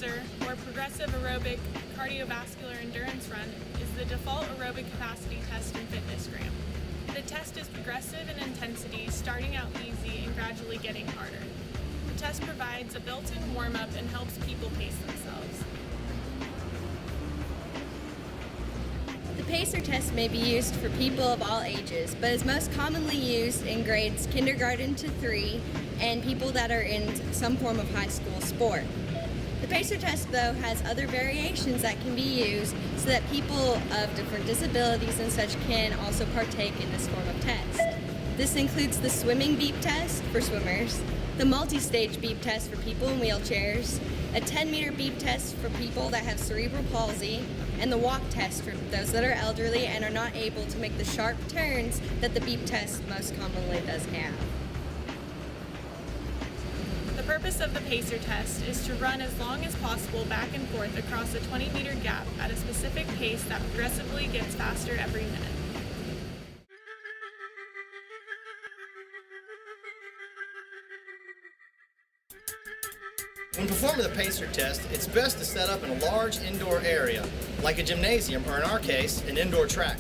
PACER, or Progressive Aerobic Cardiovascular Endurance Run, is the default aerobic capacity test in FitnessGram. The test is progressive in intensity, starting out easy and gradually getting harder. The test provides a built-in warm-up and helps people pace themselves. The PACER test may be used for people of all ages, but is most commonly used in grades kindergarten to 3 and people that are in some form of high school sport. The PACER test, though, has other variations that can be used so that people of different disabilities and such can also partake in this form of test. This includes the swimming beep test for swimmers, the multi-stage beep test for people in wheelchairs, a 10-meter beep test for people that have cerebral palsy, and the walk test for those that are elderly and are not able to make the sharp turns that the beep test most commonly does have. The purpose of the PACER test is to run as long as possible back and forth across a 20-meter gap at a specific pace that progressively gets faster every minute. When performing the PACER test, it's best to set up in a large indoor area, like a gymnasium or in our case, an indoor track.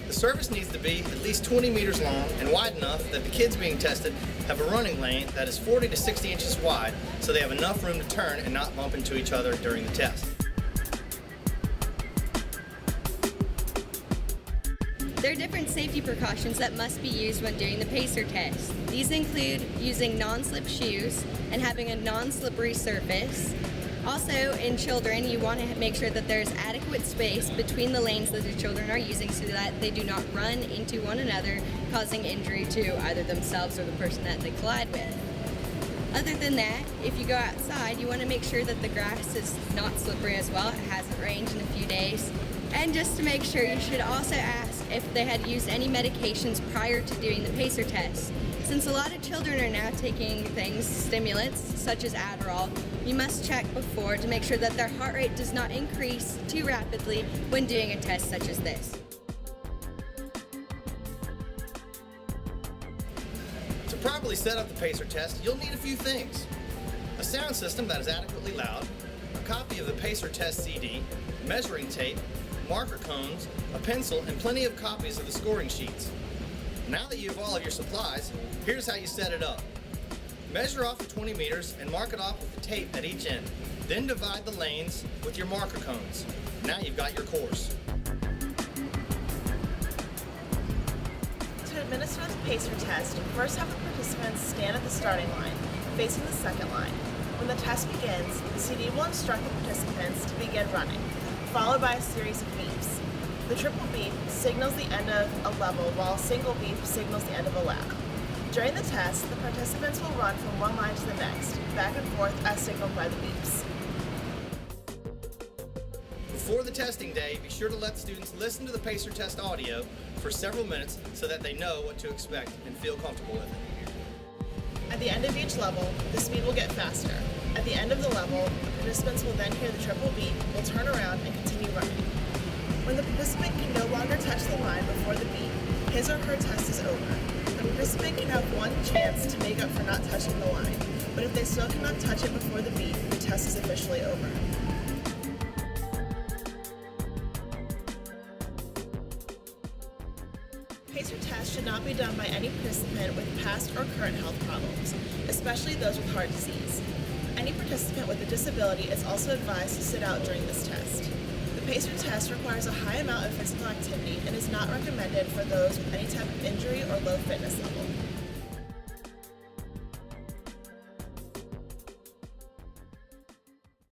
The surface needs to be at least 20 meters long and wide enough that the kids being tested have a running lane that is 40 to 60 inches wide, so they have enough room to turn and not bump into each other during the test. There are different safety precautions that must be used when doing the PACER test. These include using non-slip shoes and having a non-slippery surface. Also, in children, you want to make sure that there's adequate space between the lanes that the children are using so that they do not run into one another, causing injury to either themselves or the person that they collide with. Other than that, if you go outside, you want to make sure that the grass is not slippery as well. It hasn't rained in a few days. And just to make sure, you should also ask if they had used any medications prior to doing the PACER test. Since a lot of children are now taking things, stimulants, such as Adderall, you must check before to make sure that their heart rate does not increase too rapidly when doing a test such as this. To properly set up the PACER test, you'll need a few things. A sound system that is adequately loud, a copy of the PACER test CD, measuring tape, marker cones, a pencil, and plenty of copies of the scoring sheets. Now that you have all of your supplies, here's how you set it up. Measure off the 20 meters and mark it off with the tape at each end. Then divide the lanes with your marker cones. Now you've got your course. To administer the PACER test, first have the participants stand at the starting line, facing the second line. When the test begins, the CD will instruct the participants to begin running, followed by a series of beeps. The triple beep signals the end of a level, while a single beep signals the end of a lap. During the test, the participants will run from one line to the next, back and forth as signaled by the beeps. Before the testing day, be sure to let students listen to the PACER test audio for several minutes so that they know what to expect and feel comfortable with it. At the end of each level, the speed will get faster. At the end of the level, the participants will then hear the triple beep, will turn around and continue running. When the participant can no longer touch the line before the beep, his or her test is over. The participant can have one chance to make up for not touching the line, but if they still cannot touch it before the beep, the test is officially over. PACER test should not be done by any participant with past or current health problems, especially those with heart disease. Any participant with a disability is also advised to sit out during this test. The PACER test requires a high amount of physical activity and is not recommended for those with any type of injury or low fitness level.